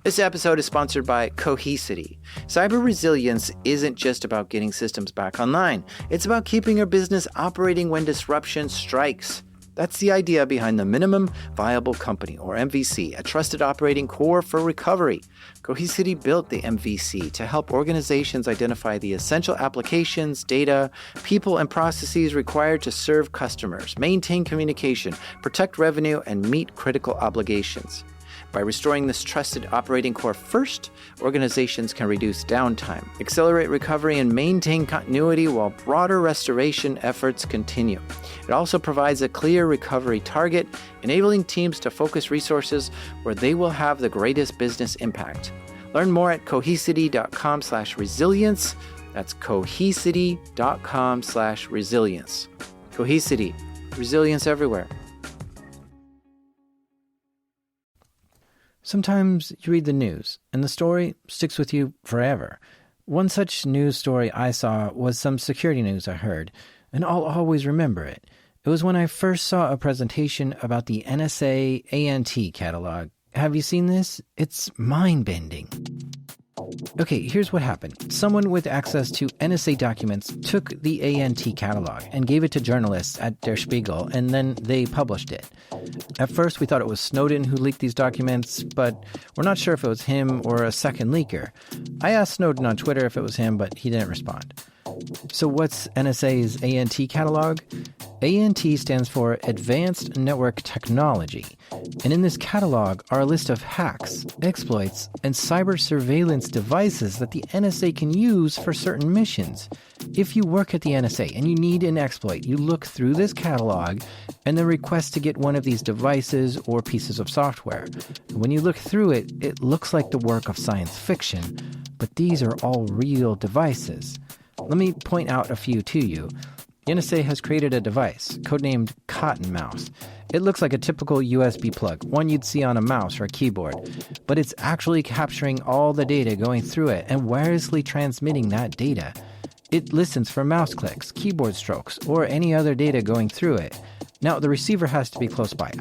This episode is sponsored by Cohesity. Cyber resilience isn't just about getting systems back online. It's about keeping your business operating when disruption strikes. That's the idea behind the Minimum Viable Company, or MVC, a trusted operating core for recovery. Cohesity built the MVC to help organizations identify the essential applications, data, people, and processes required to serve customers, maintain communication, protect revenue, and meet critical obligations. By restoring this trusted operating core first, organizations can reduce downtime, accelerate recovery, and maintain continuity while broader restoration efforts continue. It also provides a clear recovery target, enabling teams to focus resources where they will have the greatest business impact. Learn more at cohesity.com/resilience. That's cohesity.com/resilience. Cohesity, resilience everywhere. Sometimes you read the news, and the story sticks with you forever. One such news story I saw was some security news I heard, and I'll always remember it. It was when I first saw a presentation about the NSA ANT catalog. Have you seen this? It's mind-bending. Okay, here's what happened. Someone with access to NSA documents took the ANT catalog and gave it to journalists at Der Spiegel, and then they published it. At first, we thought it was Snowden who leaked these documents, but we're not sure if it was him or a second leaker. I asked Snowden on Twitter if it was him, but he didn't respond. So what's NSA's ANT catalog? ANT stands for Advanced Network Technology. And in this catalog are a list of hacks, exploits, and cyber surveillance devices that the NSA can use for certain missions. If you work at the NSA and you need an exploit, you look through this catalog and then request to get one of these devices or pieces of software. When you look through it, it looks like the work of science fiction, but these are all real devices. Let me point out a few to you. The NSA has created a device, codenamed Cottonmouth. It looks like a typical USB plug, one you'd see on a mouse or a keyboard, but it's actually capturing all the data going through it and wirelessly transmitting that data. It listens for mouse clicks, keyboard strokes, or any other data going through it. Now, the receiver has to be close by,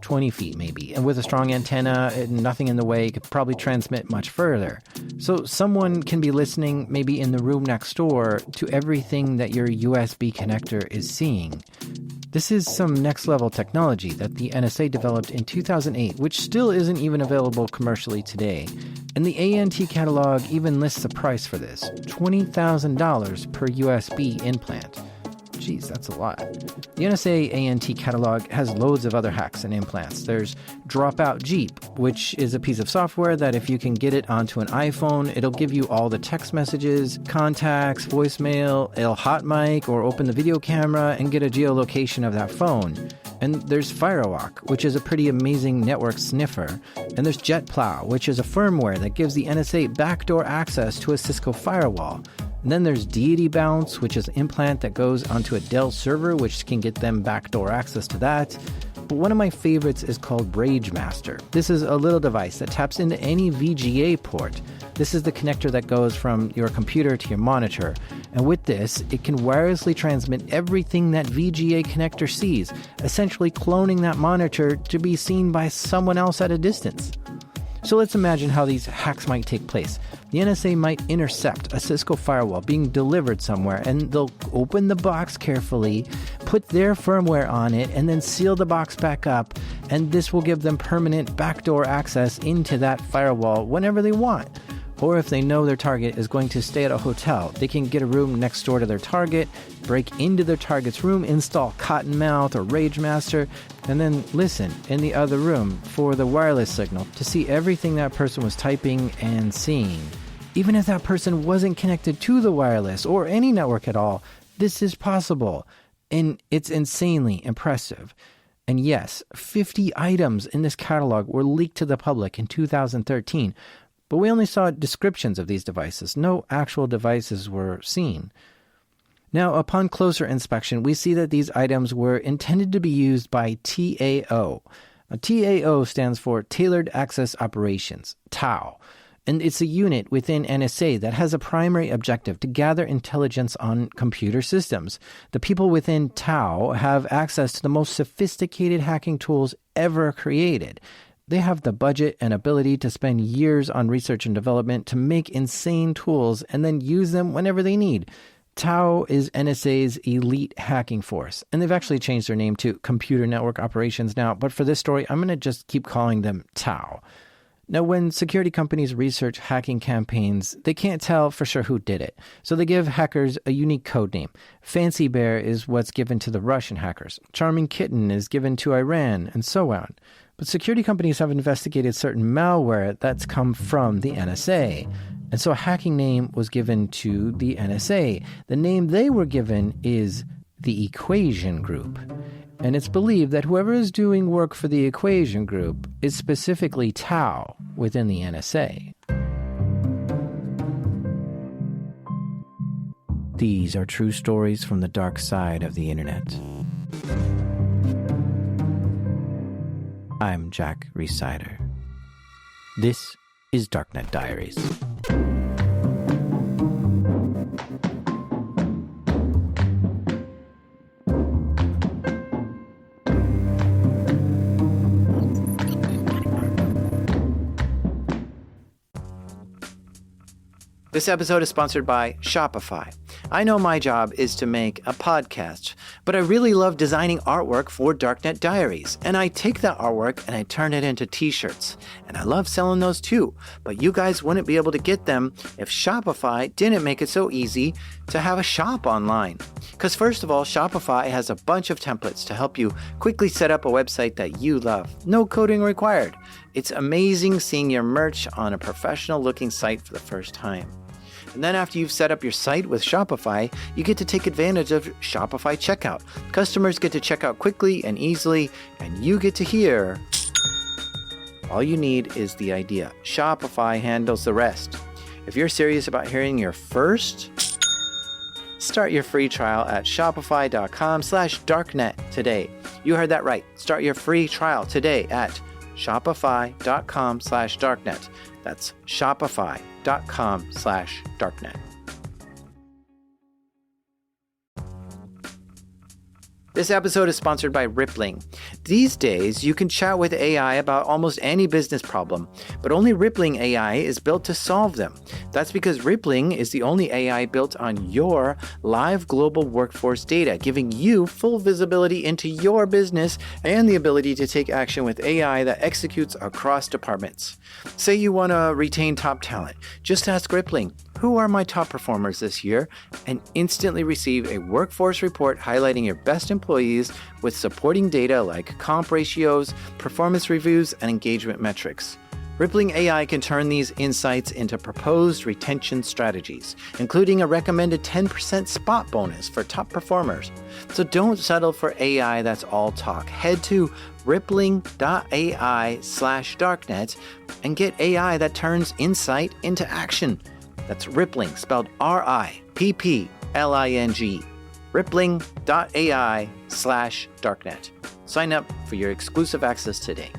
20 feet maybe, and with a strong antenna and nothing in the way, it could probably transmit much further. So someone can be listening maybe in the room next door to everything that your USB connector is seeing. This is some next-level technology that the NSA developed in 2008, which still isn't even available commercially today. And the ANT catalog even lists a price for this, $20,000 per USB implant. Geez, that's a lot. The NSA ANT catalog has loads of other hacks and implants. There's Dropout Jeep, which is a piece of software that if you can get it onto an iPhone, it'll give you all the text messages, contacts, voicemail, it'll hot mic or open the video camera and get a geolocation of that phone. And there's Firewalk, which is a pretty amazing network sniffer. And there's JetPlow, which is a firmware that gives the NSA backdoor access to a Cisco firewall. And then there's Deity Bounce, which is an implant that goes onto a Dell server, which can get them backdoor access to that. But one of my favorites is called RageMaster. This is a little device that taps into any VGA port. This is the connector that goes from your computer to your monitor. And with this, it can wirelessly transmit everything that VGA connector sees, essentially cloning that monitor to be seen by someone else at a distance. So let's imagine how these hacks might take place. The NSA might intercept a Cisco firewall being delivered somewhere, and they'll open the box carefully, put their firmware on it, and then seal the box back up, and this will give them permanent backdoor access into that firewall whenever they want. Or if they know their target is going to stay at a hotel, they can get a room next door to their target, break into their target's room, install Cottonmouth or RageMaster, and then listen in the other room for the wireless signal to see everything that person was typing and seeing. Even if that person wasn't connected to the wireless or any network at all, this is possible, and it's insanely impressive. And yes, 50 items in this catalog were leaked to the public in 2013, but we only saw descriptions of these devices. No actual devices were seen. Now, upon closer inspection, we see that these items were intended to be used by TAO. Now, TAO stands for Tailored Access Operations, TAO. And it's a unit within NSA that has a primary objective to gather intelligence on computer systems. The people within TAO have access to the most sophisticated hacking tools ever created. They have the budget and ability to spend years on research and development to make insane tools and then use them whenever they need. Tau is NSA's elite hacking force, and they've actually changed their name to Computer Network Operations now, but for this story, I'm going to just keep calling them Tau. Now, when security companies research hacking campaigns, they can't tell for sure who did it, so they give hackers a unique code name. Fancy Bear is what's given to the Russian hackers. Charming Kitten is given to Iran, and so on. But security companies have investigated certain malware that's come from the NSA. And so a hacking name was given to the NSA. The name they were given is the Equation Group. And it's believed that whoever is doing work for the Equation Group is specifically Tau within the NSA. These are true stories from the dark side of the internet. I'm Jack Rhysider. This is Darknet Diaries. This episode is sponsored by Shopify. I know my job is to make a podcast, but I really love designing artwork for Darknet Diaries, and I take that artwork and I turn it into t-shirts, and I love selling those too, but you guys wouldn't be able to get them if Shopify didn't make it so easy to have a shop online. Because first of all, Shopify has a bunch of templates to help you quickly set up a website that you love. No coding required. It's amazing seeing your merch on a professional-looking site for the first time. And then after you've set up your site with Shopify, you get to take advantage of Shopify checkout. Customers get to check out quickly and easily, and you get to hear. All you need is the idea. Shopify handles the rest. If you're serious about hearing your first, start your free trial at shopify.com/darknet today. You heard that right. Start your free trial today at shopify.com/darknet. That's shopify.com/darknet. This episode is sponsored by Rippling. These days, you can chat with AI about almost any business problem, but only Rippling AI is built to solve them. That's because Rippling is the only AI built on your live global workforce data, giving you full visibility into your business and the ability to take action with AI that executes across departments. Say you want to retain top talent. Just ask Rippling, who are my top performers this year? And instantly receive a workforce report highlighting your best employees with supporting data like comp ratios, performance reviews, and engagement metrics. Rippling AI can turn these insights into proposed retention strategies, including a recommended 10% spot bonus for top performers. So don't settle for AI that's all talk. Head to rippling.ai/darknet and get AI that turns insight into action. That's Rippling, spelled RIPPLING. Rippling.ai/darknet. Sign up for your exclusive access today.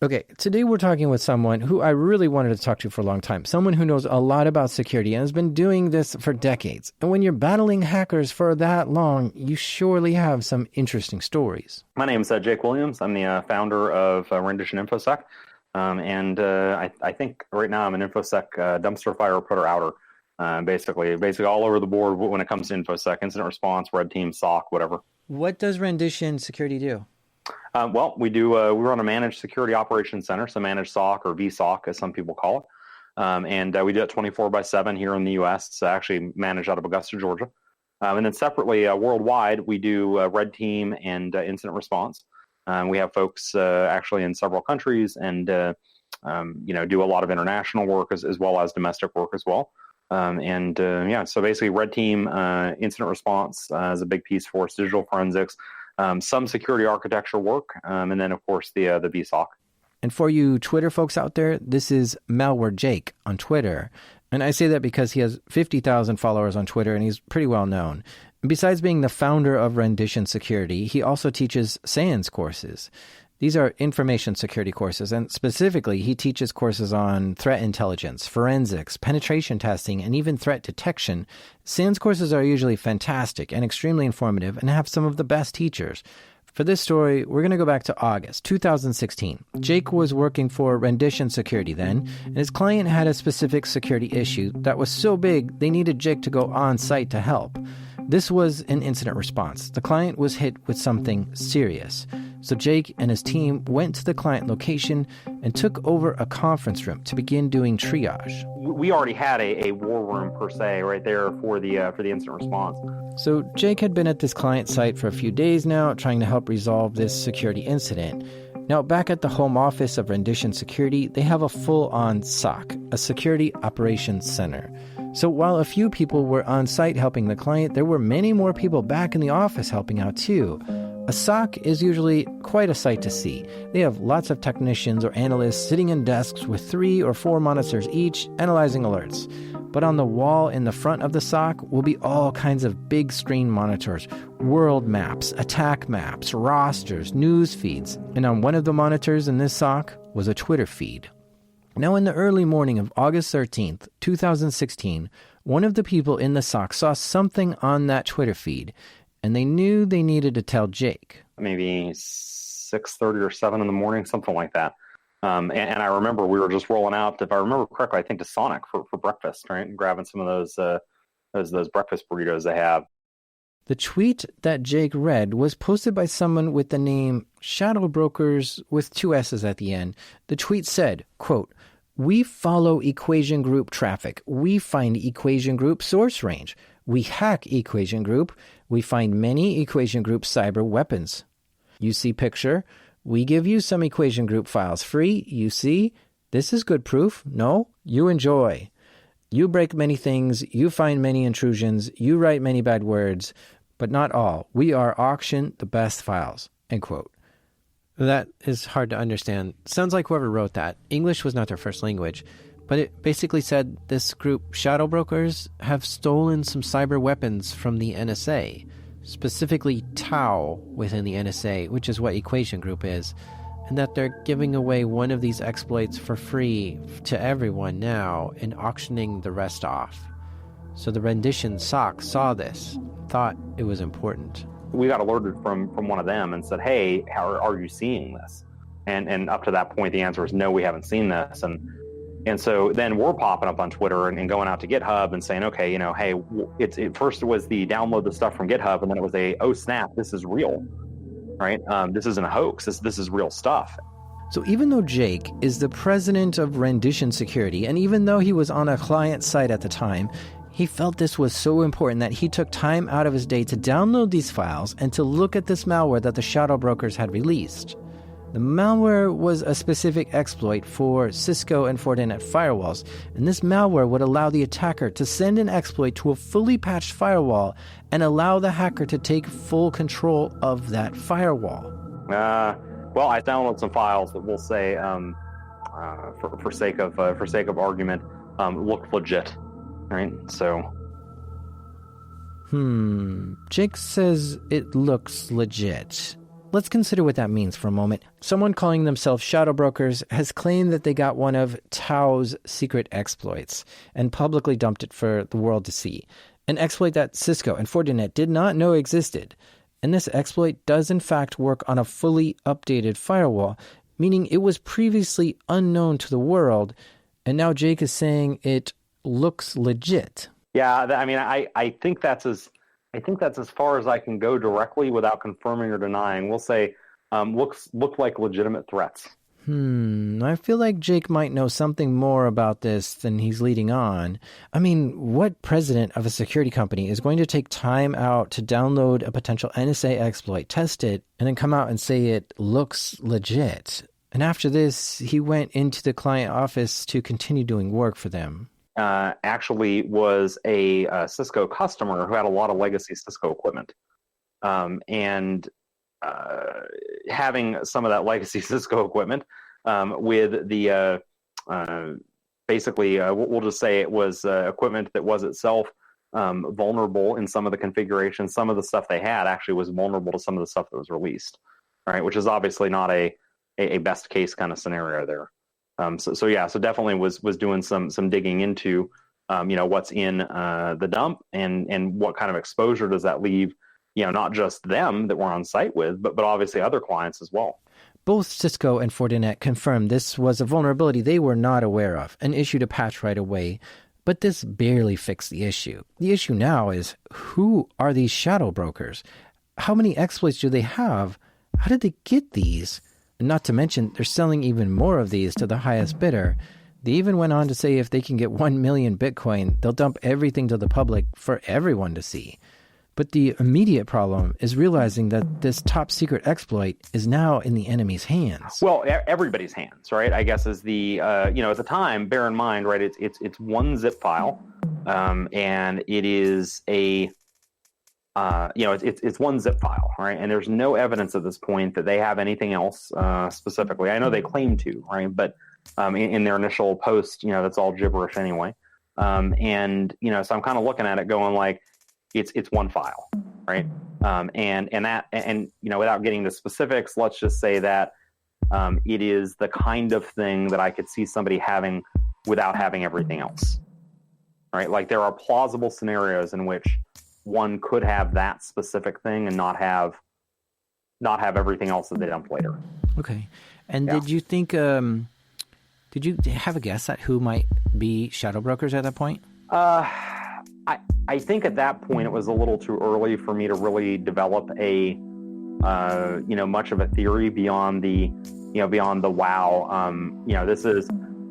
Okay, today we're talking with someone who I really wanted to talk to for a long time. Someone who knows a lot about security and has been doing this for decades. And when you're battling hackers for that long, you surely have some interesting stories. My name is Jake Williams. I'm the founder of Rendition InfoSec. I think right now I'm an InfoSec dumpster fire, putter, outer. Basically all over the board when it comes to InfoSec, incident response, red team, SOC, whatever. What does Rendition Security do? We run a managed security operations center, so managed SOC or VSOC as some people call it. We do it 24/7 here in the U.S. It's actually managed out of Augusta, Georgia. And then separately, worldwide, we do red team and incident response. We have folks actually in several countries and do a lot of international work as well as domestic work as well. So basically red team, incident response is a big piece for us, digital forensics, some security architecture work, and then, of course, the VSOC. And for you Twitter folks out there, this is Malware Jake on Twitter. And I say that because he has 50,000 followers on Twitter, and he's pretty well known. And besides being the founder of Rendition Security, he also teaches SANS courses. These are information security courses, and specifically, he teaches courses on threat intelligence, forensics, penetration testing, and even threat detection. SANS courses are usually fantastic and extremely informative and have some of the best teachers. For this story, we're going to go back to August 2016. Jake was working for Rendition Security then, and his client had a specific security issue that was so big they needed Jake to go on site to help. This was an incident response. The client was hit with something serious. So Jake and his team went to the client location and took over a conference room to begin doing triage. We already had a war room per se right there for the incident response. So Jake had been at this client site for a few days now, trying to help resolve this security incident. Now, back at the home office of Rendition Security, they have a full-on SOC, a Security Operations Center. So while a few people were on site helping the client, there were many more people back in the office helping out too. A SOC is usually quite a sight to see. They have lots of technicians or analysts sitting in desks with 3 or 4 monitors each, analyzing alerts. But on the wall in the front of the SOC will be all kinds of big screen monitors, world maps, attack maps, rosters, news feeds. And on one of the monitors in this SOC was a Twitter feed. Now, in the early morning of August 13th, 2016, one of the people in the SOC saw something on that Twitter feed, and they knew they needed to tell Jake. Maybe 6:30 or 7 in the morning, something like that. And I remember we were just rolling out, if I remember correctly, I think to Sonic for breakfast, right? And grabbing some of those breakfast burritos they have. The tweet that Jake read was posted by someone with the name Shadow Brokers with 2 S's at the end. The tweet said, quote, "We follow Equation Group traffic. We find Equation Group source range. We hack Equation Group. We find many Equation Group cyber weapons. You see picture? We give you some Equation Group files free. You see? This is good proof. No? You enjoy. You break many things. You find many intrusions. You write many bad words. But not all. We are auction the best files." End quote. That is hard to understand. Sounds like whoever wrote that, English was not their first language, but it basically said this group, Shadow Brokers, have stolen some cyber weapons from the NSA, specifically Tau within the NSA, which is what Equation Group is, and that they're giving away one of these exploits for free to everyone now and auctioning the rest off. So the Rendition SOC saw this, thought it was important. We got alerted from one of them and said, "Hey, how are you seeing this?" And up to that point, the answer was no, we haven't seen this. And so then we're popping up on Twitter and going out to GitHub and saying, okay, hey, first it was the download the stuff from GitHub, and then it was oh snap, this is real, right? This isn't a hoax. This is real stuff. So even though Jake is the president of Rendition Security, and even though he was on a client site at the time, he felt this was so important that he took time out of his day to download these files and to look at this malware that the Shadow Brokers had released. The malware was a specific exploit for Cisco and Fortinet firewalls, and this malware would allow the attacker to send an exploit to a fully patched firewall and allow the hacker to take full control of that firewall. Well, I downloaded some files that we'll say, for sake of argument, looked legit. Right, so. Jake says it looks legit. Let's consider what that means for a moment. Someone calling themselves Shadow Brokers has claimed that they got one of Tau's secret exploits and publicly dumped it for the world to see. An exploit that Cisco and Fortinet did not know existed. And this exploit does in fact work on a fully updated firewall, meaning it was previously unknown to the world, and now Jake is saying it looks legit. Yeah, I think that's as far as I can go directly without confirming or denying. We'll say look like legitimate threats. I feel like Jake might know something more about this than he's leading on. I mean, what president of a security company is going to take time out to download a potential NSA exploit, test it, and then come out and say it looks legit? And after this, he went into the client office to continue doing work for them. Actually was a Cisco customer who had a lot of legacy Cisco equipment. And having some of that legacy Cisco equipment with the basically, we'll just say it was equipment that was itself vulnerable in some of the configurations. Some of the stuff they had actually was vulnerable to some of the stuff that was released, right? Which is obviously not a best case kind of scenario there. So definitely was doing some digging into, what's in the dump and what kind of exposure does that leave not just them that we're on site with, but obviously other clients as well. Both Cisco and Fortinet confirmed this was a vulnerability they were not aware of and issued a patch right away. But this barely fixed the issue. The issue now is, who are these shadow brokers? How many exploits do they have? How did they get these? Not to mention, they're selling even more of these to the highest bidder. They even went on to say if they can get 1 million Bitcoin, they'll dump everything to the public for everyone to see. But the immediate problem is realizing that this top secret exploit is now in the enemy's hands. Well, everybody's hands, right? I guess is the, at the time, bear in mind, right, it's one zip file, and it is a, it's one zip file, right? And there's no evidence at this point that they have anything else specifically. I know they claim to, right? But in their initial post, that's all gibberish anyway. So I'm kind of looking at it going like, it's one file, right? Without getting to specifics, let's just say that it is the kind of thing that I could see somebody having without having everything else, right? Like there are plausible scenarios in which one could have that specific thing and not have everything else that they dump later. Okay. And did you think, did you have a guess at who might be shadow brokers at that point? I think at that point it was a little too early for me to really develop a, much of a theory beyond the wow.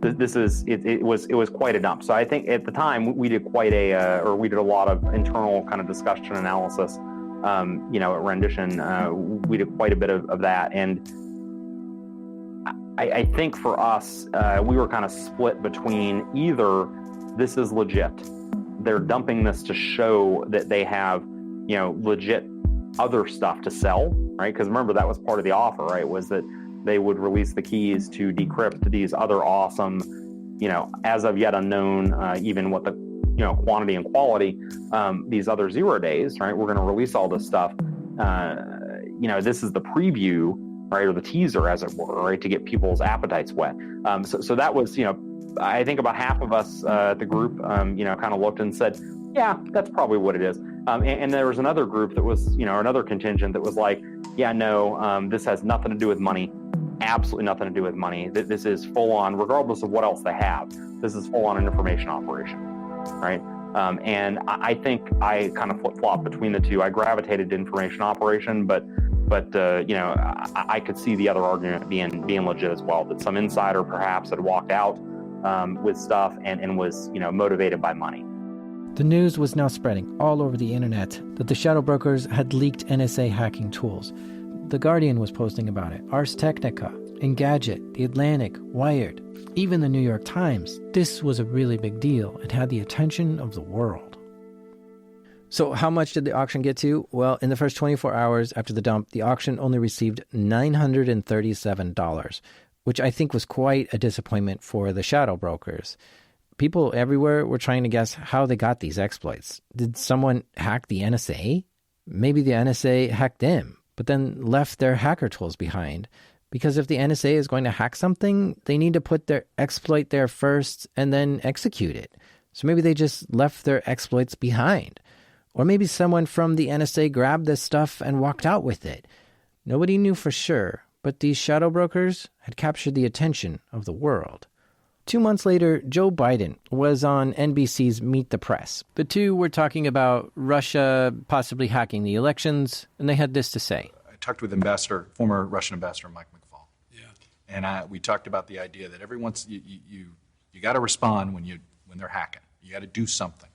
It was quite a dump. So I think at the time we did we did a lot of internal kind of discussion analysis, at Rendition. We did quite a bit of that. And I think for us, we were kind of split between either this is legit, they're dumping this to show that they have, legit other stuff to sell, right? Because remember, that was part of the offer, right? Was that they would release the keys to decrypt these other awesome, as of yet unknown, even what the, quantity and quality, these other 0 days, right? We're going to release all this stuff. This is the preview, right? Or the teaser, as it were, right? To get people's appetites wet. So that was, I think about half of us at the group, kind of looked and said, yeah, that's probably what it is. And there was another group that was, another contingent that was like, yeah, no, this has nothing to do with money. Absolutely nothing to do with money. This is full on, regardless of what else they have, this is full on an information operation, right? And I think I kind of flip-flopped between the two. I gravitated to information operation, but I could see the other argument being legit as well, that some insider perhaps had walked out with stuff and was, motivated by money. The news was now spreading all over the internet that the shadow brokers had leaked NSA hacking tools. The Guardian was posting about it, Ars Technica, Engadget, The Atlantic, Wired, even the New York Times. This was a really big deal and had the attention of the world. So how much did the auction get to? Well, in the first 24 hours after the dump, the auction only received $937, which I think was quite a disappointment for the shadow brokers. People everywhere were trying to guess how they got these exploits. Did someone hack the NSA? Maybe the NSA hacked them, but then left their hacker tools behind. Because if the NSA is going to hack something, they need to put their exploit there first and then execute it. So maybe they just left their exploits behind. Or maybe someone from the NSA grabbed this stuff and walked out with it. Nobody knew for sure, but these shadow brokers had captured the attention of the world. 2 months later, Joe Biden was on NBC's Meet the Press. The two were talking about Russia possibly hacking the elections, and they had this to say. I talked with former Russian ambassador Mike McFaul. Yeah. And we talked about the idea that every once you got to respond when they're hacking. You got to do something.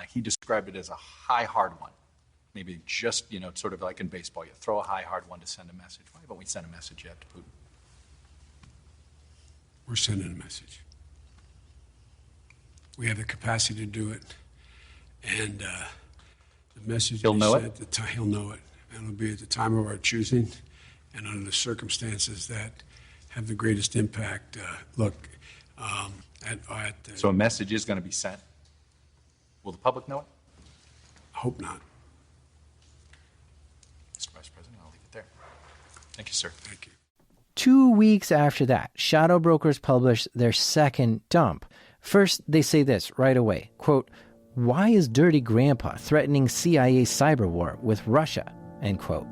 He described it as a high hard one. Maybe just, sort of like in baseball, you throw a high hard one to send a message. Why don't we send a message yet to Putin? We're sending a message. We have the capacity to do it, and the message he'll know it. He'll know it, and it'll be at the time of our choosing, and under the circumstances that have the greatest impact. So a message is going to be sent. Will the public know it? I hope not. Mr. Vice President, I'll leave it there. Thank you, sir. Thank you. 2 weeks after that, shadow brokers published their second dump. First, they say this right away, quote, Why is Dirty Grandpa threatening CIA cyber war with Russia? End quote.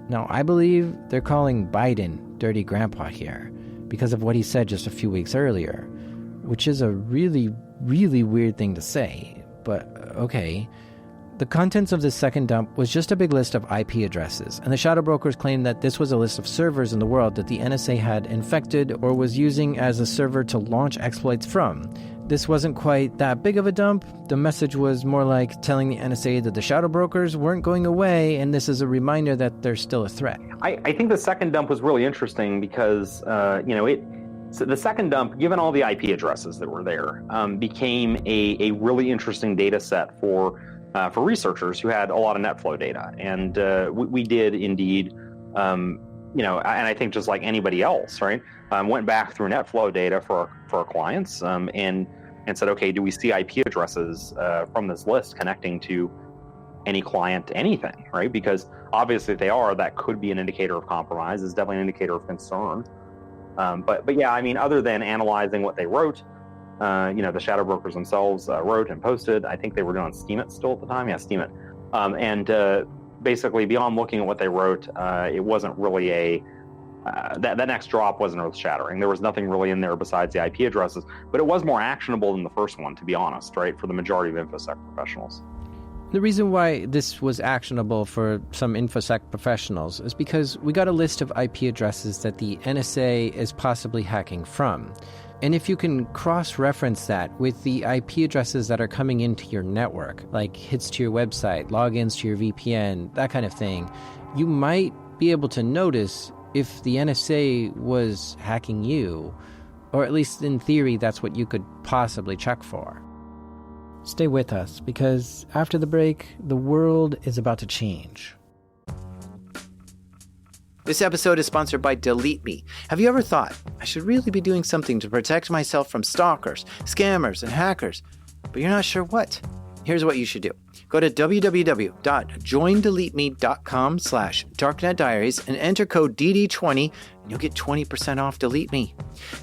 Now, I believe they're calling Biden Dirty Grandpa here because of what he said just a few weeks earlier, which is a really, really weird thing to say, but okay. The contents of this second dump was just a big list of IP addresses, and the shadow brokers claimed that this was a list of servers in the world that the NSA had infected or was using as a server to launch exploits from. This wasn't quite that big of a dump. The message was more like telling the NSA that the shadow brokers weren't going away, and this is a reminder that they're still a threat. I think the second dump was really interesting because, so the second dump, given all the IP addresses that were there, became a really interesting data set for researchers who had a lot of NetFlow data. And we did indeed, and I think just like anybody else, right, went back through NetFlow data for our clients and said, okay, do we see IP addresses from this list connecting to any client, anything, right? Because obviously if they are, that could be an indicator of compromise. It's definitely an indicator of concern. But yeah, I mean, other than analyzing what they wrote, the shadow brokers themselves wrote and posted. I think they were doing Steemit still at the time. Yeah, Steemit. And basically, beyond looking at what they wrote, it wasn't really that next drop wasn't earth-shattering. There was nothing really in there besides the IP addresses, but it was more actionable than the first one, to be honest, right, for the majority of InfoSec professionals. The reason why this was actionable for some InfoSec professionals is because we got a list of IP addresses that the NSA is possibly hacking from. And if you can cross-reference that with the IP addresses that are coming into your network, like hits to your website, logins to your VPN, that kind of thing, you might be able to notice if the NSA was hacking you, or at least in theory, that's what you could possibly check for. Stay with us, because after the break, the world is about to change. This episode is sponsored by Delete Me. Have you ever thought, I should really be doing something to protect myself from stalkers, scammers, and hackers, but you're not sure what? Here's what you should do. Go to www.joindeleteme.com/darknetdiaries and enter code DD20 and you'll get 20% off Delete Me.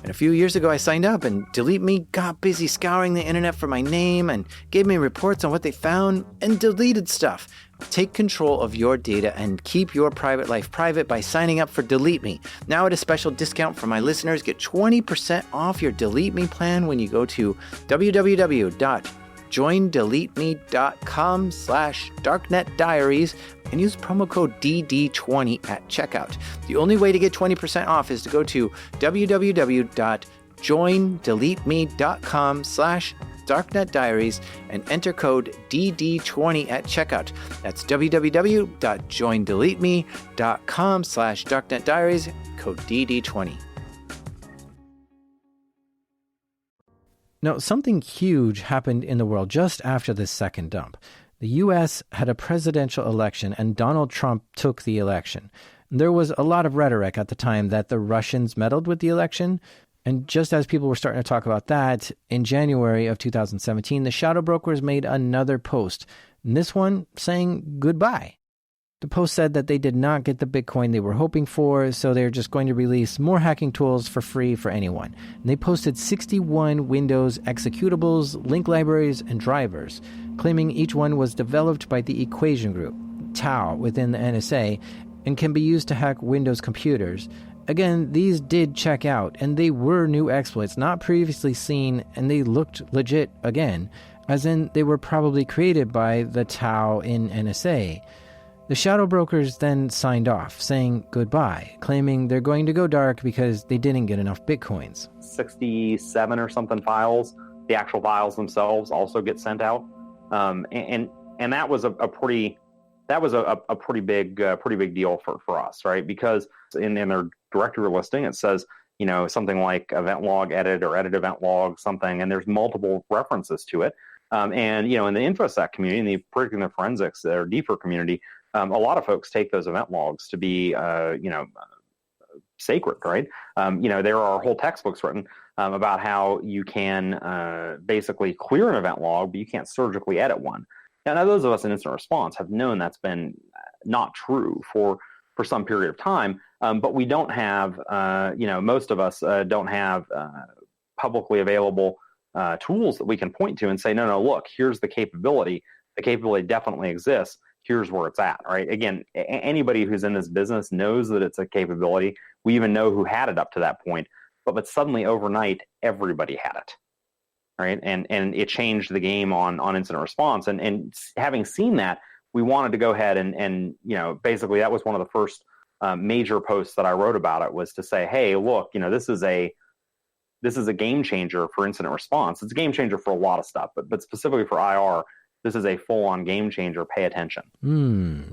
And a few years ago I signed up and Delete Me got busy scouring the internet for my name and gave me reports on what they found and deleted stuff. Take control of your data and keep your private life private by signing up for Delete Me. Now at a special discount for my listeners, get 20% off your Delete Me plan when you go to www.joindeleteme.com/darknetdiaries and use promo code DD20 at checkout. The only way to get 20% off is to go to www.joindeleteme.com/darknetdiaries and enter code DD20 at checkout. That's www.joindeleteme.com/darknetdiaries, code DD20. Now, something huge happened in the world just after this second dump. The U.S. had a presidential election, and Donald Trump took the election. There was a lot of rhetoric at the time that the Russians meddled with the election, and just as people were starting to talk about that, in January of 2017, the shadow brokers made another post, and this one saying goodbye. The post said that they did not get the Bitcoin they were hoping for, so they're just going to release more hacking tools for free for anyone. And they posted 61 Windows executables, link libraries, and drivers, claiming each one was developed by the Equation Group, Tau, within the NSA, and can be used to hack Windows computers. Again, these did check out, and they were new exploits not previously seen, and they looked legit again, as in they were probably created by the Tau in NSA. The shadow brokers then signed off, saying goodbye, claiming they're going to go dark because they didn't get enough Bitcoins. 67 or something files, the actual files themselves also get sent out. And that was a pretty big deal for us, right? Because in their directory listing, it says, something like event log edit or edit event log something, and there's multiple references to it. And, in the InfoSec community, particularly in the forensics or DFIR community, a lot of folks take those event logs to be, sacred, right? There are whole textbooks written about how you can basically clear an event log, but you can't surgically edit one. Now, those of us in incident response have known that's been not true for some period of time, but we don't have, most of us don't have publicly available tools that we can point to and say, no, look, here's the capability. The capability definitely exists. Here's where it's at, right? Again, anybody who's in this business knows that it's a capability. We even know who had it up to that point, but suddenly overnight, everybody had it, right? And it changed the game on incident response. And having seen that, we wanted to go ahead and basically that was one of the first major posts that I wrote about it, was to say, hey, look, this is a game changer for incident response. It's a game changer for a lot of stuff, but specifically for IR, this is a full-on game changer. Pay attention.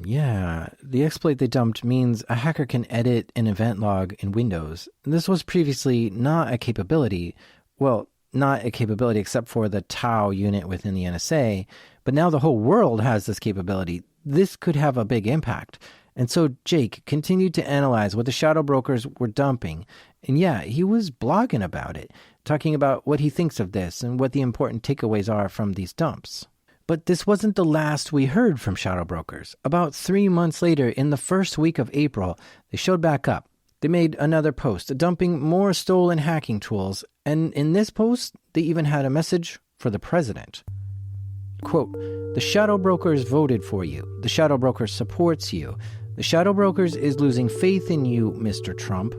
Yeah. The exploit they dumped means a hacker can edit an event log in Windows. This was previously not a capability. Well, not a capability except for the Tau unit within the NSA. But now the whole world has this capability. This could have a big impact. And so Jake continued to analyze what the shadow brokers were dumping. And yeah, he was blogging about it, talking about what he thinks of this and what the important takeaways are from these dumps. But this wasn't the last we heard from shadow brokers. About 3 months later, in the first week of April, they showed back up. They made another post dumping more stolen hacking tools. And in this post, they even had a message for the president. Quote, "The shadow brokers voted for you. The shadow brokers supports you. The shadow brokers is losing faith in you, Mr. Trump.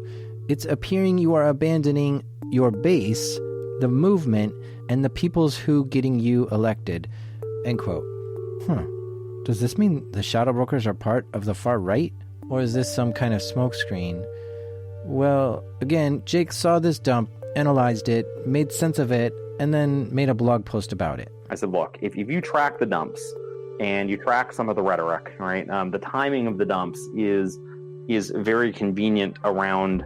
It's appearing you are abandoning your base, the movement, and the peoples who getting you elected." End quote. Does this mean the shadow brokers are part of the far right? Or is this some kind of smokescreen? Well, again, Jake saw this dump, analyzed it, made sense of it, and then made a blog post about it. I said, look, if you track the dumps and you track some of the rhetoric, right, the timing of the dumps is very convenient around,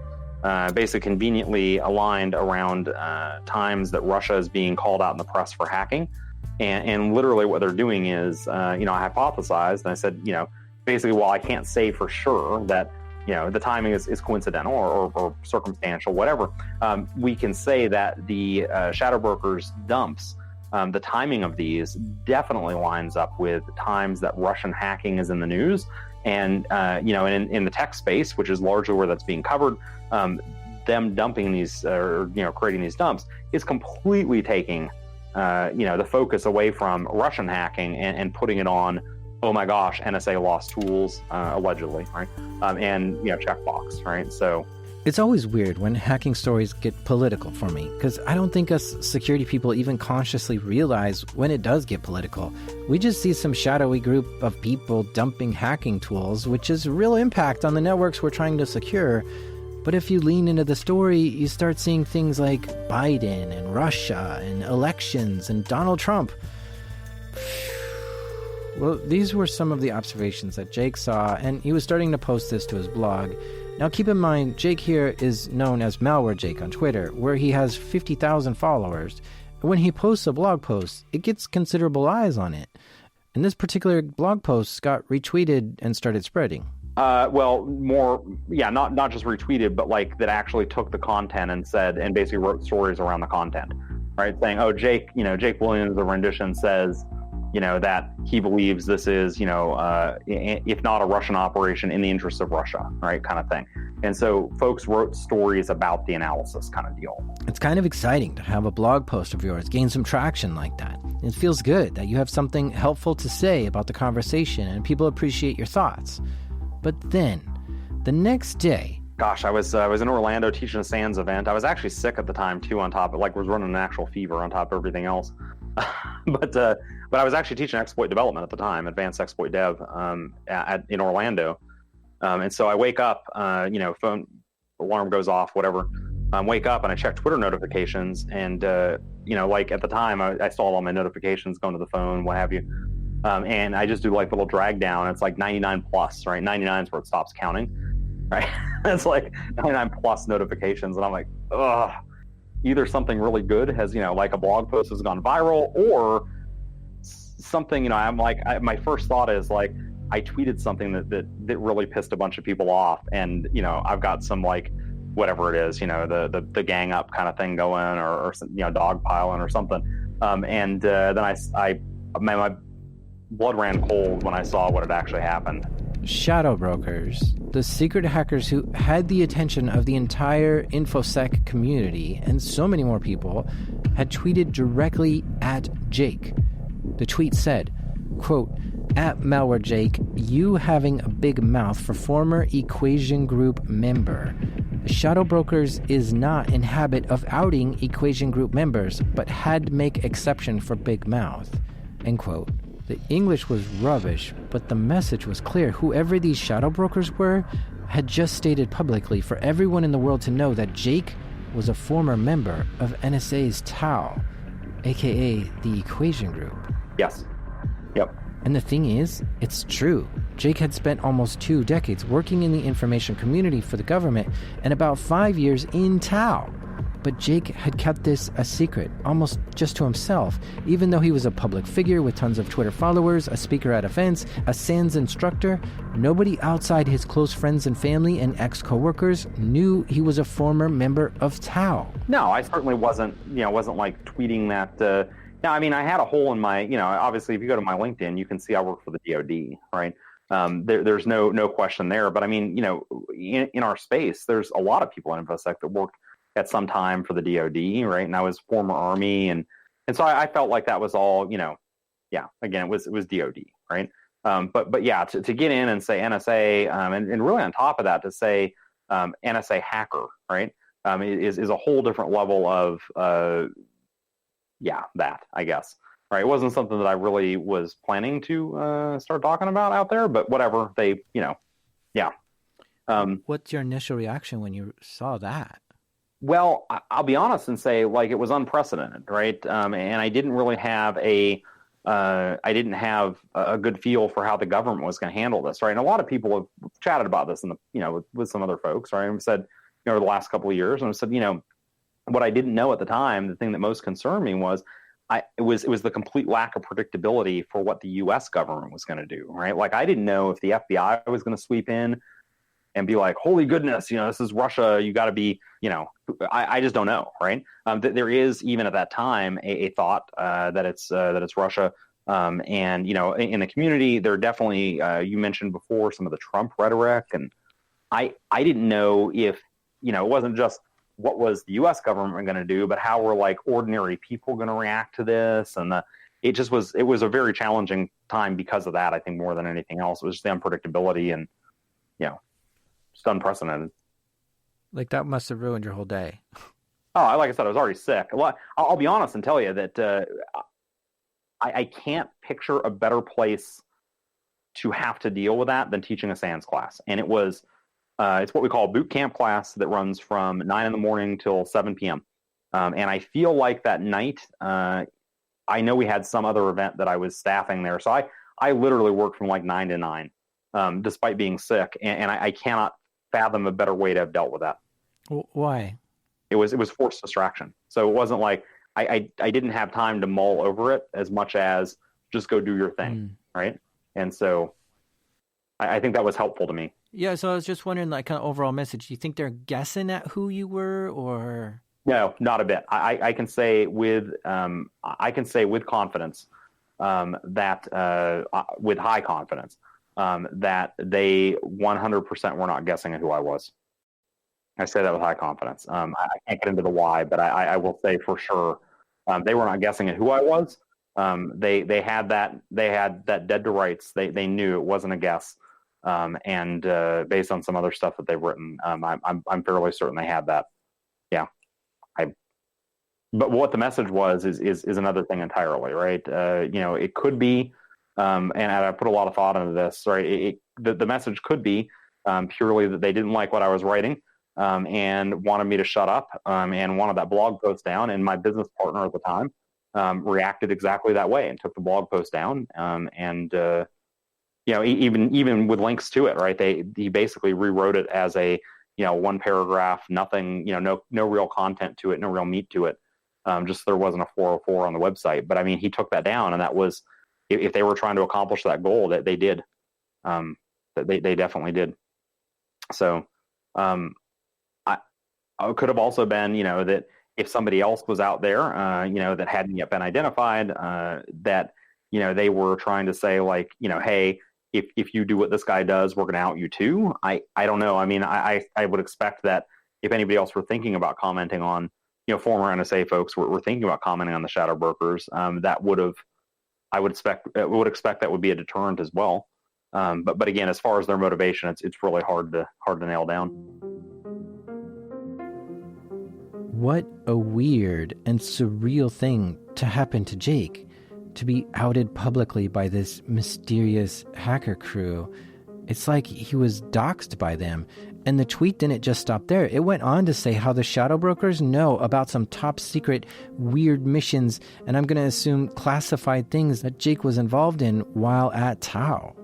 basically conveniently aligned around times that Russia is being called out in the press for hacking. And literally what they're doing is, I hypothesized, and I said, basically, while I can't say for sure that, the timing is coincidental or circumstantial, whatever, we can say that the shadow brokers dumps, the timing of these definitely lines up with times that Russian hacking is in the news. And, in the tech space, which is largely where that's being covered, them dumping these, creating these dumps is completely taking the focus away from Russian hacking and putting it on, oh my gosh, NSA lost tools, allegedly, right? And, checkbox, right? So it's always weird when hacking stories get political for me, because I don't think us security people even consciously realize when it does get political. We just see some shadowy group of people dumping hacking tools, which is real impact on the networks we're trying to secure. But if you lean into the story, you start seeing things like Biden and Russia and elections and Donald Trump. Well, these were some of the observations that Jake saw, and he was starting to post this to his blog. Now keep in mind, Jake here is known as Malware Jake on Twitter, where he has 50,000 followers. When he posts a blog post, it gets considerable eyes on it. And this particular blog post got retweeted and started spreading. Not just retweeted, but like that actually took the content and said, and basically wrote stories around the content, right? Saying, oh, Jake Williams, the rendition says, that he believes this is, if not a Russian operation, in the interest of Russia, right? Kind of thing. And so folks wrote stories about the analysis kind of deal. It's kind of exciting to have a blog post of yours gain some traction like that. It feels good that you have something helpful to say about the conversation and people appreciate your thoughts. But then, the next day... Gosh, I was in Orlando teaching a SANS event. I was actually sick at the time, too, on top of, was running an actual fever on top of everything else. But I was actually teaching exploit development at the time, advanced exploit dev, in Orlando. And so I wake up, phone alarm goes off, whatever. Wake up and I check Twitter notifications. And, at the time, I saw all my notifications going to the phone, what have you. And I just do a little drag down. It's 99 plus, right? 99 is where it stops counting, right? It's 99 plus notifications. And I'm like, ugh, either something really good has, a blog post has gone viral, or something, I'm my first thought is I tweeted something that really pissed a bunch of people off. And, I've got some whatever it is, the gang up kind of thing going, or dog piling or something. And then my blood ran cold when I saw what had actually happened. shadow brokers, the secret hackers who had the attention of the entire InfoSec community and so many more people, had tweeted directly at Jake. The tweet said, quote, "At Malware Jake, you having a big mouth for former Equation Group member. Shadow Brokers is not in habit of outing Equation Group members, but had make exception for big mouth." End quote. The English was rubbish, but the message was clear. Whoever these shadow brokers were had just stated publicly for everyone in the world to know that Jake was a former member of NSA's TAO, aka the Equation Group. Yes. Yep. And the thing is, it's true. Jake had spent almost 2 decades working in the information community for the government and about 5 years in TAO. But Jake had kept this a secret, almost just to himself, even though he was a public figure with tons of Twitter followers, a speaker at events, a SANS instructor. Nobody outside his close friends and family and ex-coworkers knew he was a former member of TAO. No, I certainly wasn't like tweeting that. No, I mean, I had a hole in my, obviously if you go to my LinkedIn, you can see I work for the DoD, right? There's no question there. But I mean, in our space, there's a lot of people in InfoSec that worked at some time for the DoD, right? And I was former Army, and so I felt like that was all, again, it was DoD, right? But yeah, to get in and say NSA, and really on top of that to say NSA hacker, right, is a whole different level of that, I guess. Right? It wasn't something that I really was planning to start talking about out there, but whatever. They, yeah. What's your initial reaction when you saw that? Well, I'll be honest and say, like, it was unprecedented, right? And I didn't really have a good feel for how the government was going to handle this, right? And a lot of people have chatted about this with some other folks, right? And said, over the last couple of years, and I said, what I didn't know at the time, the thing that most concerned me was, it was the complete lack of predictability for what the U.S. government was going to do, right? Like, I didn't know if the FBI was going to sweep in and be like, holy goodness, this is Russia. You got to be, I just don't know, right? There is, even at that time, a thought that it's Russia. And, in the community, there definitely, you mentioned before, some of the Trump rhetoric. And I didn't know if, it wasn't just what was the U.S. government going to do, but how were, like, ordinary people going to react to this. And it was a very challenging time because of that, I think, more than anything else. It was just the unpredictability and, just unprecedented. Like, that must have ruined your whole day. Oh, like I said, I was already sick. Well, I'll be honest and tell you that I can't picture a better place to have to deal with that than teaching a SANS class. And it was, it's what we call a boot camp class that runs from 9 a.m. till 7 p.m. And I feel like that night, I know we had some other event that I was staffing there. So I literally worked from like 9 to 9, despite being sick. And I cannot fathom a better way to have dealt with that. Why? It was forced distraction. So it wasn't like I didn't have time to mull over it as much as just go do your thing, right? And so I think that was helpful to me. Yeah, so I was just wondering, like, kind of overall message. Do you think they're guessing at who you were, or? No, not a bit. I can say with confidence that with high confidence that they 100% were not guessing at who I was. I say that with high confidence. I can't get into the why, but I will say for sure they were not guessing at who I was. They had that dead to rights. They knew it wasn't a guess. And based on some other stuff that they've written, I'm fairly certain they had that. Yeah. But what the message was is another thing entirely, right? It could be, and I put a lot of thought into this, right? The message could be purely that they didn't like what I was writing, and wanted me to shut up, and wanted that blog post down. And my business partner at the time reacted exactly that way and took the blog post down, even with links to it, right? He basically rewrote it as a, one paragraph, nothing, no real content to it, no real meat to it. Just there wasn't a 404 on the website. But I mean, he took that down, and that was, if they were trying to accomplish that goal, that they did. They definitely did. So I could have also been, that if somebody else was out there, that hadn't yet been identified, that, they were trying to say, like, hey, if you do what this guy does, we're going to out you too. I don't know. I mean, I would expect that if anybody else were thinking about commenting on, former NSA folks were thinking about commenting on the shadow brokers, I would expect that would be a deterrent as well. But again, as far as their motivation, it's really hard to nail down. What a weird and surreal thing to happen to Jake, to be outed publicly by this mysterious hacker crew. It's like he was doxxed by them. And the tweet didn't just stop there. It went on to say how the shadow brokers know about some top secret weird missions, and I'm going to assume classified things that Jake was involved in while at Tau.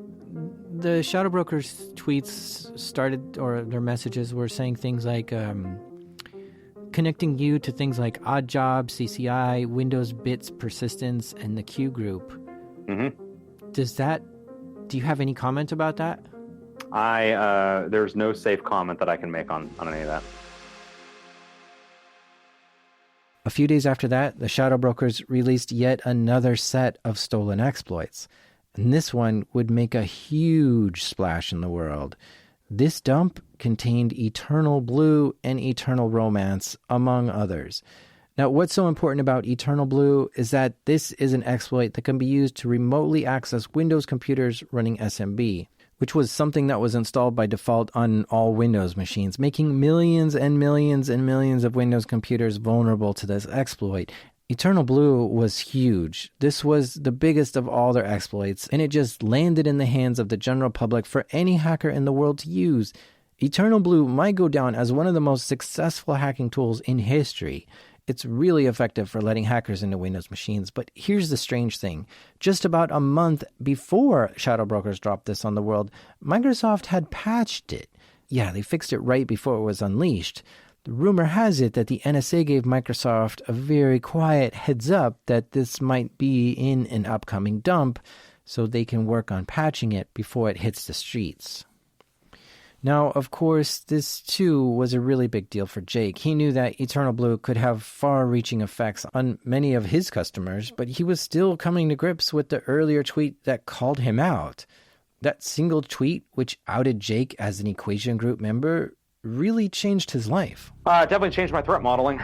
The shadow brokers' tweets started, or their messages were saying things like connecting you to things like Oddjob, CCI, Windows Bits Persistence, and the Q Group. Mm-hmm. Do you have any comment about that? There's no safe comment that I can make on any of that. A few days after that, the shadow brokers released yet another set of stolen exploits. And this one would make a huge splash in the world. This dump contained Eternal Blue and Eternal Romance, among others. Now, what's so important about Eternal Blue is that this is an exploit that can be used to remotely access Windows computers running SMB, which was something that was installed by default on all Windows machines, making millions and millions and millions of Windows computers vulnerable to this exploit. Eternal Blue was huge. This was the biggest of all their exploits, and it just landed in the hands of the general public for any hacker in the world to use. Eternal Blue might go down as one of the most successful hacking tools in history. It's really effective for letting hackers into Windows machines, but here's the strange thing. Just about a month before shadow brokers dropped this on the world, Microsoft had patched it. Yeah, they fixed it right before it was unleashed. The rumor has it that the NSA gave Microsoft a very quiet heads up that this might be in an upcoming dump, so they can work on patching it before it hits the streets. Now, of course, this too was a really big deal for Jake. He knew that Eternal Blue could have far-reaching effects on many of his customers, but he was still coming to grips with the earlier tweet that called him out. That single tweet, which outed Jake as an Equation Group member, really changed his life. Definitely changed my threat modeling.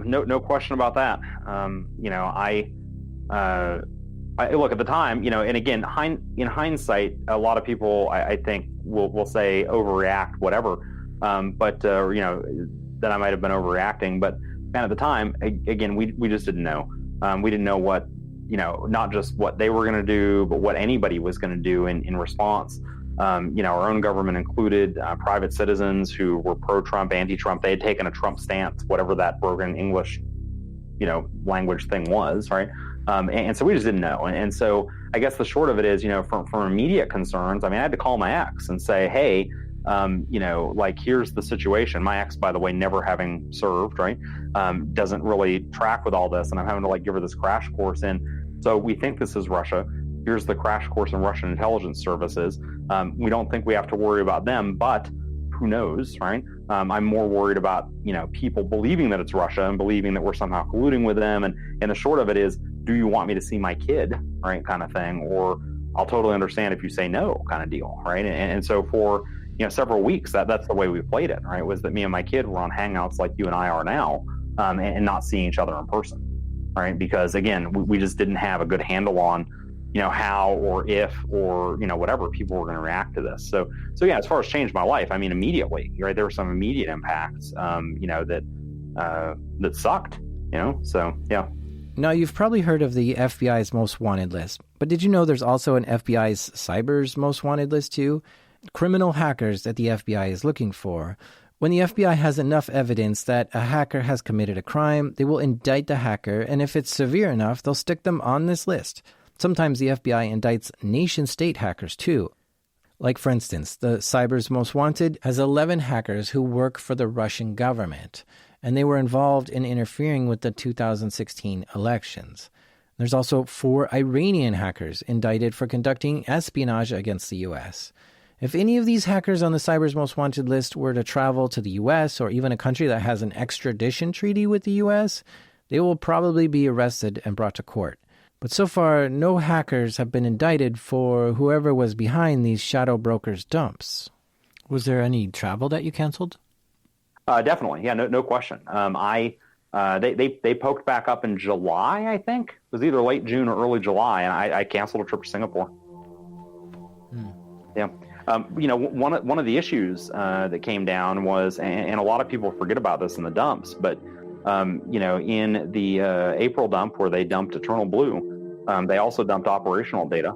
No question about that. I look at the time, and again, in hindsight, a lot of people, I think, will say overreact, whatever. That I might have been overreacting. But man, at the time, again, we just didn't know. We didn't know what, not just what they were going to do, but what anybody was going to do in response. Our own government included, private citizens who were pro-Trump, anti-Trump. They had taken a Trump stance, whatever that broken English, language thing was, right? And so we just didn't know. And so I guess the short of it is, from immediate concerns, I had to call my ex and say, hey, here's the situation. My ex, by the way, never having served, right, doesn't really track with all this. And I'm having to give her this crash course in. So we think this is Russia. Here's the crash course in Russian intelligence services. We don't think we have to worry about them, but who knows, right? I'm more worried about, people believing that it's Russia and believing that we're somehow colluding with them. And the short of it is, do you want me to see my kid, right, kind of thing? Or I'll totally understand if you say no, kind of deal, right? And so for, several weeks, that's the way we played it, right? Was that me and my kid were on Hangouts like you and I are now, and not seeing each other in person, right? Because again, we just didn't have a good handle on, how or if or, whatever people were going to react to this. So yeah, as far as changed my life, immediately, right? There were some immediate impacts, that sucked, so yeah. Now, you've probably heard of the FBI's Most Wanted list, but did you know there's also an FBI's Cyber's Most Wanted list too? Criminal hackers that the FBI is looking for. When the FBI has enough evidence that a hacker has committed a crime, they will indict the hacker, and if it's severe enough, they'll stick them on this list. Sometimes the FBI indicts nation-state hackers too. Like, for instance, the Cyber's Most Wanted has 11 hackers who work for the Russian government, and they were involved in interfering with the 2016 elections. There's also 4 Iranian hackers indicted for conducting espionage against the U.S. If any of these hackers on the Cyber's Most Wanted list were to travel to the U.S. or even a country that has an extradition treaty with the U.S., they will probably be arrested and brought to court. But so far, no hackers have been indicted for whoever was behind these shadow brokers' dumps. Was there any travel that you canceled? Definitely, yeah, no question. They poked back up in July, I think. It was either late June or early July, and I canceled a trip to Singapore. Yeah. One of the issues that came down was, and a lot of people forget about this in the dumps, but in the April dump where they dumped Eternal Blue, they also dumped operational data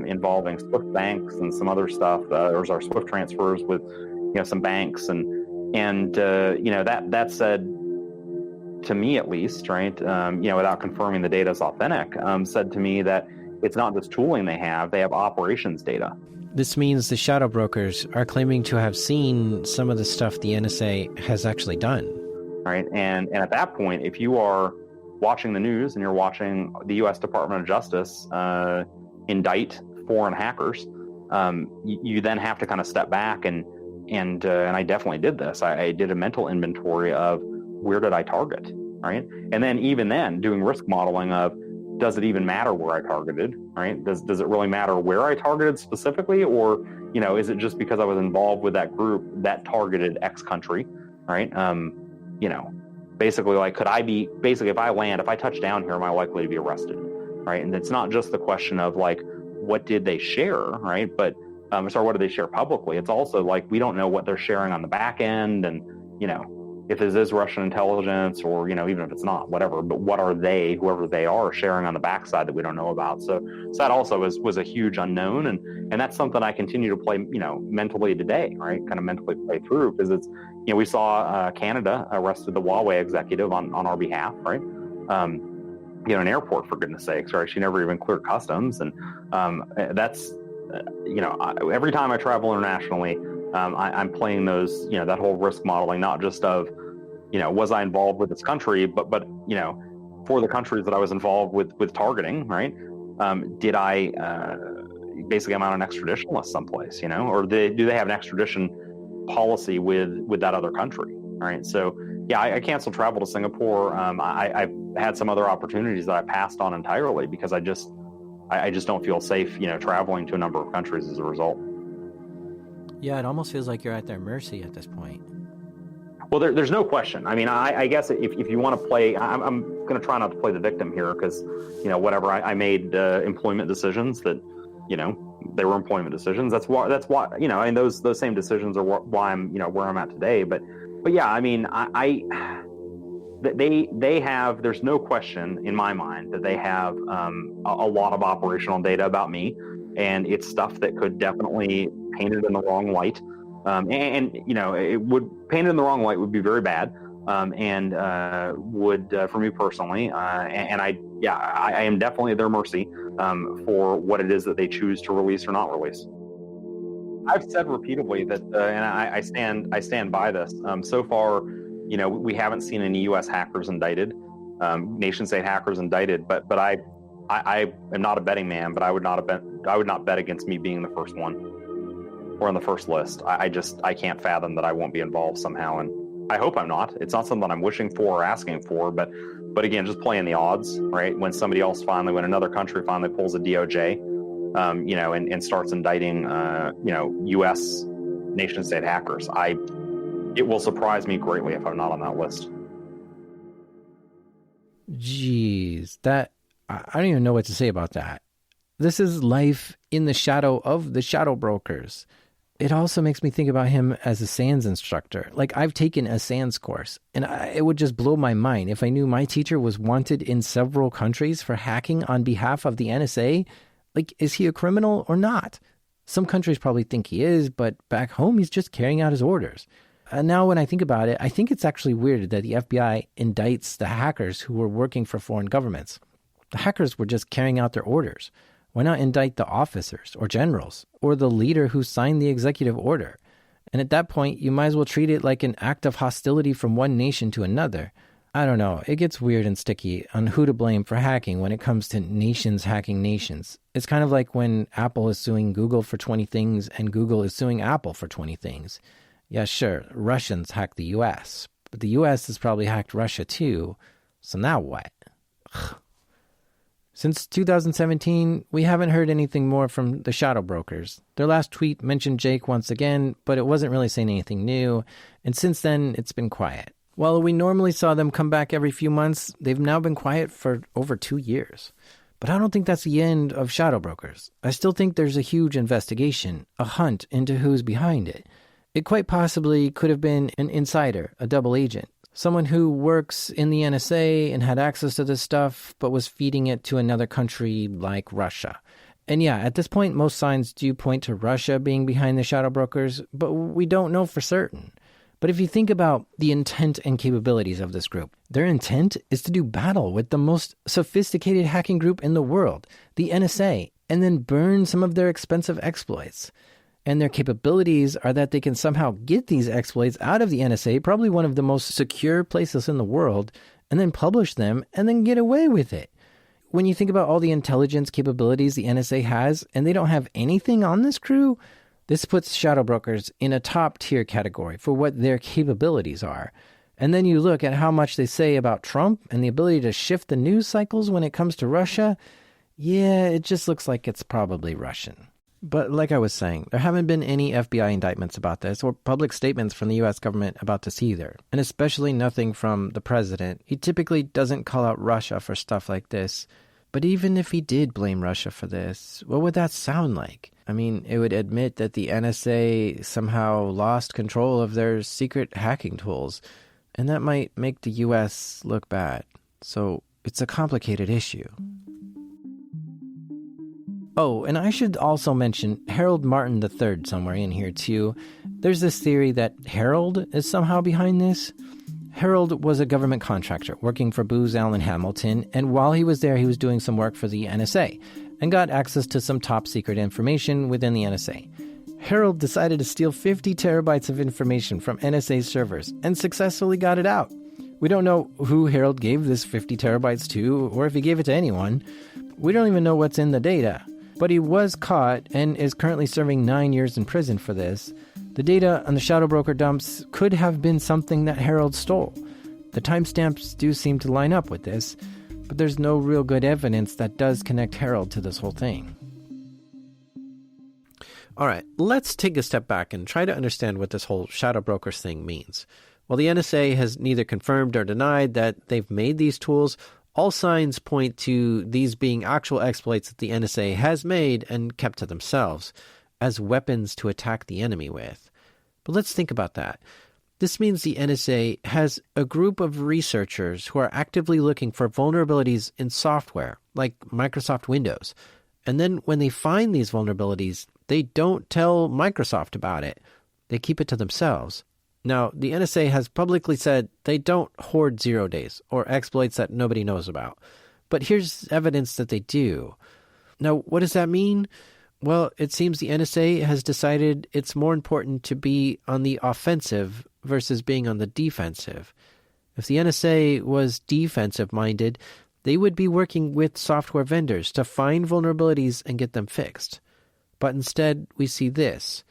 involving Swift banks and some other stuff. There was our Swift transfers with some banks, and that said, to me at least, right, without confirming the data is authentic, said to me that it's not just tooling they have operations data. This means the shadow brokers are claiming to have seen some of the stuff the NSA has actually done. Right, and at that point, if you are watching the news and you're watching the U.S. Department of Justice indict foreign hackers, you then have to kind of step back and I definitely did this. I did a mental inventory of where did I target, right? And then even then, doing risk modeling of, does it even matter where I targeted, right? Does it really matter where I targeted specifically, or is it just because I was involved with that group that targeted X country, right? Basically, like, if I touch down here, am I likely to be arrested, right? And it's not just the question of like, what did they share, right? But what did they share publicly? It's also like, we don't know what they're sharing on the back end, and if this is Russian intelligence, or even if it's not, whatever. But what are they, whoever they are, sharing on the backside that we don't know about? So that also was a huge unknown, and that's something I continue to play, mentally today, right? Kind of mentally play through, because it's, we saw Canada arrested the Huawei executive on our behalf, right? An airport, for goodness sakes, right? She never even cleared customs, and that's, every time I travel internationally, I'm playing those, that whole risk modeling, not just of, was I involved with this country, but for the countries that I was involved with targeting, right? Did I, basically, I'm on an extradition list someplace, or do they have an extradition policy with that other country, right? So yeah, I canceled travel to Singapore. I've had some other opportunities that I passed on entirely because I just don't feel safe, traveling to a number of countries as a result. Yeah, it almost feels like you're at their mercy at this point. Well, there's no question. I mean, I guess if you want to play, I'm going to try not to play the victim here because, whatever, I made employment decisions that, they were employment decisions. That's why, those same decisions are why I'm, where I'm at today. But yeah, I mean, they have, there's no question in my mind that they have a lot of operational data about me, and it's stuff that could definitely paint it in the wrong light. It would paint it in the wrong light would be very bad. Would for me personally, I am definitely at their mercy for what it is that they choose to release or not release. I've said repeatedly that, and I stand by this. So far, we haven't seen any U.S. hackers indicted, nation state hackers indicted. But I am not a betting man, but I would not bet against me being the first one or on the first list. I can't fathom that I won't be involved somehow, and I hope I'm not. It's not something I'm wishing for or asking for, but again, just playing the odds, right? When when another country finally pulls a DOJ, and starts indicting, U.S. nation state hackers, it will surprise me greatly if I'm not on that list. Jeez, I don't even know what to say about that. This is life in the shadow of the shadow brokers. It also makes me think about him as a SANS instructor. Like, I've taken a SANS course, and it would just blow my mind if I knew my teacher was wanted in several countries for hacking on behalf of the NSA. Like, is he a criminal or not? Some countries probably think he is, but back home, he's just carrying out his orders. And now when I think about it, I think it's actually weird that the FBI indicts the hackers who were working for foreign governments. The hackers were just carrying out their orders. Why not indict the officers or generals or the leader who signed the executive order? And at that point, you might as well treat it like an act of hostility from one nation to another. I don't know. It gets weird and sticky on who to blame for hacking when it comes to nations hacking nations. It's kind of like when Apple is suing Google for 20 things and Google is suing Apple for 20 things. Yeah, sure, Russians hacked the U.S., but the U.S. has probably hacked Russia too. So now what? Ugh. Since 2017, we haven't heard anything more from the shadow brokers. Their last tweet mentioned Jake once again, but it wasn't really saying anything new, and since then, it's been quiet. While we normally saw them come back every few months, they've now been quiet for over 2 years. But I don't think that's the end of shadow brokers. I still think there's a huge investigation, a hunt into who's behind it. It quite possibly could have been an insider, a double agent. Someone who works in the NSA and had access to this stuff, but was feeding it to another country like Russia. And yeah, at this point, most signs do point to Russia being behind the shadow brokers, but we don't know for certain. But if you think about the intent and capabilities of this group, their intent is to do battle with the most sophisticated hacking group in the world, the NSA, and then burn some of their expensive exploits. And their capabilities are that they can somehow get these exploits out of the NSA, probably one of the most secure places in the world, and then publish them and then get away with it. When you think about all the intelligence capabilities the NSA has, and they don't have anything on this crew, this puts shadow brokers in a top tier category for what their capabilities are. And then you look at how much they say about Trump and the ability to shift the news cycles when it comes to Russia. Yeah, it just looks like it's probably Russian. But like I was saying, there haven't been any FBI indictments about this or public statements from the U.S. government about this either, and especially nothing from the president. He typically doesn't call out Russia for stuff like this. But even if he did blame Russia for this, what would that sound like? I mean, it would admit that the NSA somehow lost control of their secret hacking tools, and that might make the U.S. look bad. So it's a complicated issue. Oh, and I should also mention Harold Martin III somewhere in here too. There's this theory that Harold is somehow behind this. Harold was a government contractor working for Booz Allen Hamilton, and while he was there, he was doing some work for the NSA and got access to some top secret information within the NSA. Harold decided to steal 50 terabytes of information from NSA servers and successfully got it out. We don't know who Harold gave this 50 terabytes to or if he gave it to anyone. We don't even know what's in the data. But he was caught and is currently serving 9 years in prison for this. The data on the shadow broker dumps could have been something that Harold stole. The timestamps do seem to line up with this, but there's no real good evidence that does connect Harold to this whole thing. All right, let's take a step back and try to understand what this whole shadow brokers thing means. While the NSA has neither confirmed or denied that they've made these tools, all signs point to these being actual exploits that the NSA has made and kept to themselves as weapons to attack the enemy with. But let's think about that. This means the NSA has a group of researchers who are actively looking for vulnerabilities in software, like Microsoft Windows. And then when they find these vulnerabilities, they don't tell Microsoft about it. They keep it to themselves. Now, the NSA has publicly said they don't hoard 0 days or exploits that nobody knows about. But here's evidence that they do. Now, what does that mean? Well, it seems the NSA has decided it's more important to be on the offensive versus being on the defensive. If the NSA was defensive-minded, they would be working with software vendors to find vulnerabilities and get them fixed. But instead, we see this,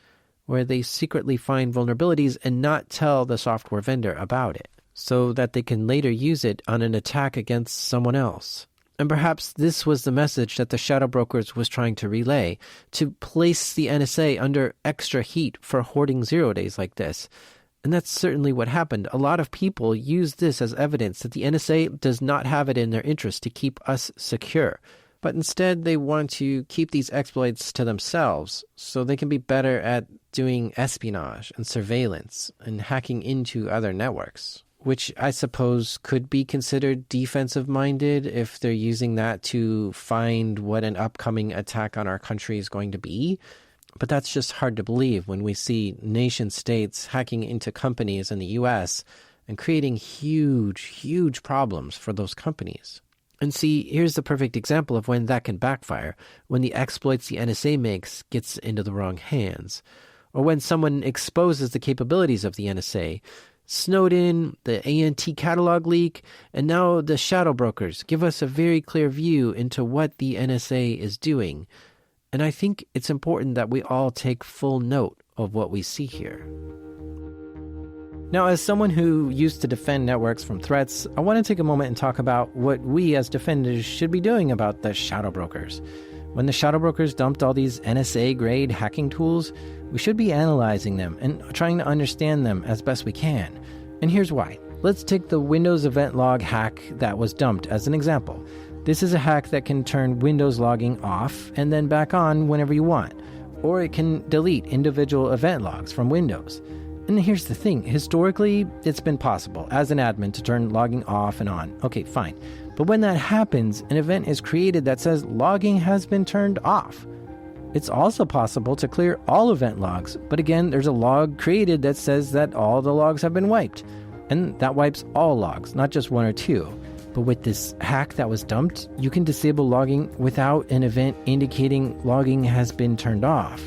where they secretly find vulnerabilities and not tell the software vendor about it, so that they can later use it on an attack against someone else. And perhaps this was the message that the shadow brokers was trying to relay, to place the NSA under extra heat for hoarding 0 days like this. And that's certainly what happened. A lot of people use this as evidence that the NSA does not have it in their interest to keep us secure. But instead, they want to keep these exploits to themselves so they can be better at doing espionage and surveillance and hacking into other networks, which I suppose could be considered defensive-minded if they're using that to find what an upcoming attack on our country is going to be. But that's just hard to believe when we see nation-states hacking into companies in the U.S. and creating huge, huge problems for those companies. And see, here's the perfect example of when that can backfire, when the exploits the NSA makes gets into the wrong hands, or when someone exposes the capabilities of the NSA. Snowden, the ANT catalog leak, and now the shadow brokers give us a very clear view into what the NSA is doing. And I think it's important that we all take full note of what we see here. Now, as someone who used to defend networks from threats, I want to take a moment and talk about what we as defenders should be doing about the shadow brokers. When the shadow brokers dumped all these NSA-grade hacking tools, we should be analyzing them and trying to understand them as best we can. And here's why. Let's take the Windows Event Log hack that was dumped as an example. This is a hack that can turn Windows logging off and then back on whenever you want, or it can delete individual event logs from Windows. And here's the thing, historically, it's been possible as an admin to turn logging off and on. Okay, fine. But when that happens, an event is created that says logging has been turned off. It's also possible to clear all event logs, but again, there's a log created that says that all the logs have been wiped. And that wipes all logs, not just one or two. But with this hack that was dumped, you can disable logging without an event indicating logging has been turned off.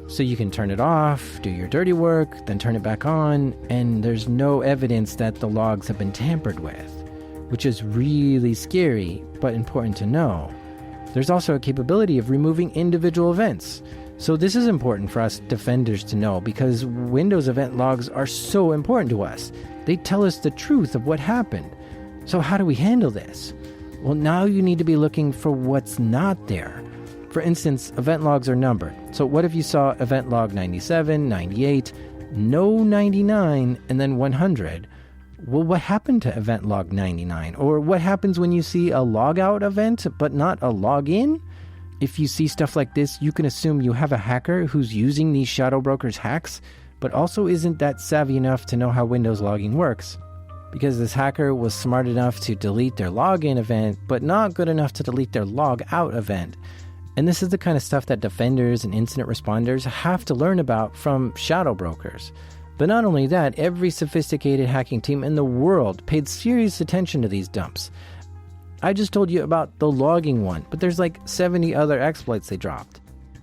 So you can turn it off, do your dirty work, then turn it back on, and there's no evidence that the logs have been tampered with, which is really scary, but important to know. There's also a capability of removing individual events. So this is important for us defenders to know because Windows event logs are so important to us. They tell us the truth of what happened. So how do we handle this? Well, now you need to be looking for what's not there. For instance, event logs are numbered. So what if you saw event log 97, 98, no 99, and then 100? Well, what happened to event log 99? Or what happens when you see a logout event but not a login? If you see stuff like this, you can assume you have a hacker who's using these shadow brokers hacks, but also isn't that savvy enough to know how Windows logging works. Because this hacker was smart enough to delete their login event, but not good enough to delete their logout event. And this is the kind of stuff that defenders and incident responders have to learn about from shadow brokers. But not only that, every sophisticated hacking team in the world paid serious attention to these dumps. I just told you about the logging one, but there's like 70 other exploits they dropped.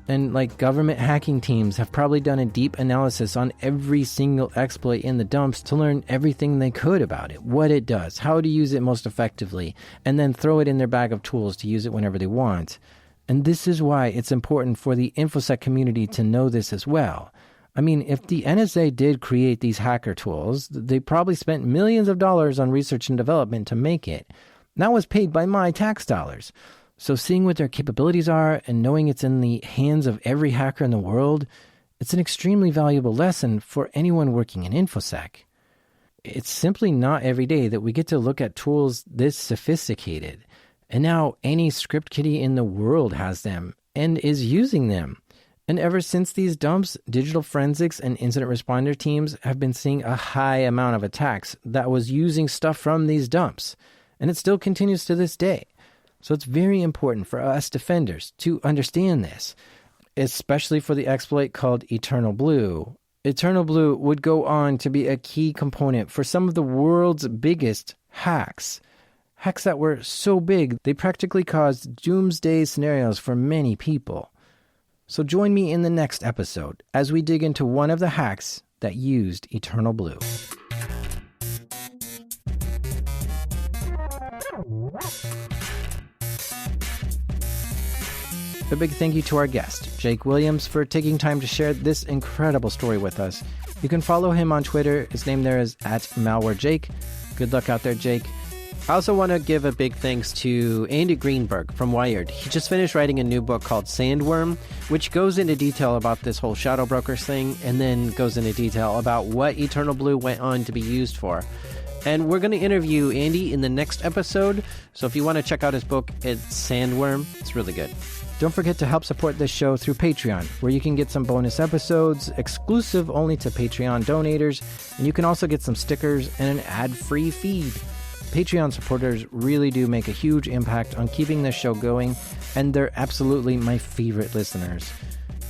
And like government hacking teams have probably done a deep analysis on every single exploit in the dumps to learn everything they could about it, what it does, how to use it most effectively, and then throw it in their bag of tools to use it whenever they want. And this is why it's important for the InfoSec community to know this as well. I mean, if the NSA did create these hacker tools, they probably spent millions of dollars on research and development to make it. That was paid by my tax dollars. So seeing what their capabilities are and knowing it's in the hands of every hacker in the world, it's an extremely valuable lesson for anyone working in InfoSec. It's simply not every day that we get to look at tools this sophisticated. And now any script kiddie in the world has them and is using them. And ever since these dumps, digital forensics and incident responder teams have been seeing a high amount of attacks that was using stuff from these dumps. And it still continues to this day. So it's very important for us defenders to understand this, especially for the exploit called Eternal Blue. Eternal Blue would go on to be a key component for some of the world's biggest hacks. Hacks that were so big, they practically caused doomsday scenarios for many people. So join me in the next episode as we dig into one of the hacks that used Eternal Blue. A big thank you to our guest, Jake Williams, for taking time to share this incredible story with us. You can follow him on Twitter. His name there is @MalwareJake. Good luck out there, Jake. I also want to give a big thanks to Andy Greenberg from Wired. He just finished writing a new book called Sandworm, which goes into detail about this whole shadow brokers thing and then goes into detail about what Eternal Blue went on to be used for. And we're going to interview Andy in the next episode, so if you want to check out his book, it's Sandworm. It's really good. Don't forget to help support this show through Patreon, where you can get some bonus episodes, exclusive only to Patreon donators, and you can also get some stickers and an ad-free feed. Patreon supporters really do make a huge impact on keeping this show going, and they're absolutely my favorite listeners.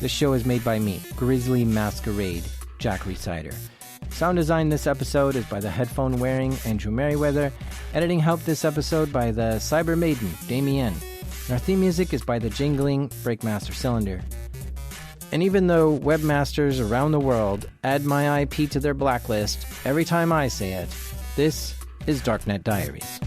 This show is made by me, Grizzly Masquerade, Jack Resider. Sound design this episode is by the headphone-wearing Andrew Merriweather. Editing help this episode by the Cyber Maiden, Damien. And our theme music is by the jingling Breakmaster Cylinder. And even though webmasters around the world add my IP to their blacklist every time I say it, this is Darknet Diaries.